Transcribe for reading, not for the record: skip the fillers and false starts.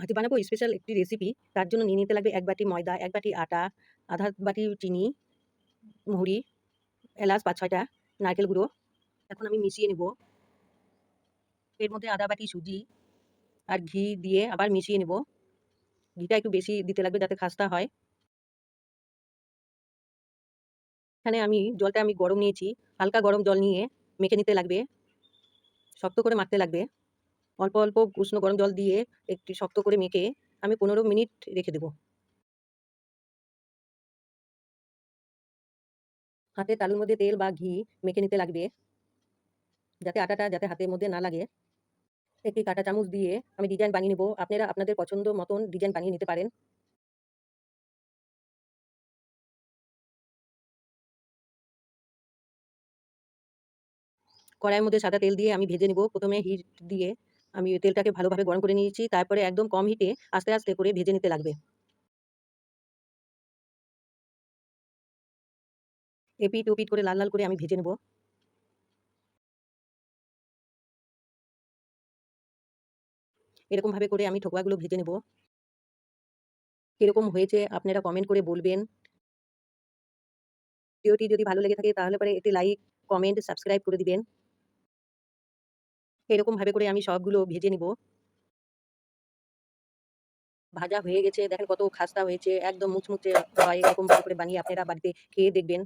আজ বানাবো স্পেশাল একটি রেসিপি। তার জন্য নিয়ে নিতে লাগবে ১ বাটি ময়দা, ১ বাটি আটা, আধা বাটি চিনি, মহুরি, এলাচ ৫-৬ টা, নারকেল গুঁড়ো। এখন আমি মিশিয়ে নেব। এর মধ্যে আধা বাটি সুজি আর ঘি দিয়ে আবার মিশিয়ে নেব। ঘিটা একটু বেশি দিতে লাগবে যাতে খাস্তা হয়। এখানে জলটা গরম নিয়েছি। হালকা গরম জল নিয়ে মেখে নিতে লাগবে। শক্ত করে মাখতে লাগবে। অল্প, অল্প উষ্ণ গরম জল দিয়ে একটু শক্ত করে মেখে আমি ১৫ মিনিট রেখে দেব। হাতে তালুর মধ্যে তেল বা ঘি মেখে নিতে লাগবে যাতে আটাটা হাতের মধ্যে না লাগে। একটি কাঁটা চামচ দিয়ে আমি ডিজাইন বানিয়ে নেব। আপনারা আপনাদের পছন্দ মতন ডিজাইন বানিয়ে নিতে পারেন। কড়াইয়ের মধ্যে সাদা তেল দিয়ে আমি ভেজে নেব। প্রথমে হিট দিয়ে আমি তেলটাকে ভালোভাবে গরম করে নিয়েছি। তারপরে একদম কম হিটে আস্তে, আস্তে করে ভেজে নিতে লাগবে। এপিঠ ওপিঠ করে লাল, লাল করে আমি ভেজে নেব। এরকমভাবে করে আমি ঠোকরাগুলো ভেজে নেব। কিরকম হয়েছে আপনারা কমেন্ট করে বলবেন। ভিডিওটি যদি ভালো লেগে থাকে তাহলে পরে একটি লাইক, কমেন্ট, সাবস্ক্রাইব করে দিবেন। এরকমভাবে করে আমি সবগুলো ভেজে নিব। ভাজা হয়ে গেছে। দেখেন কত খাস্তা হয়েছে। একদম মুচমুচে হয়। এরকমভাবে করে বানিয়ে আপনারা বাড়িতে খেয়ে দেখবেন।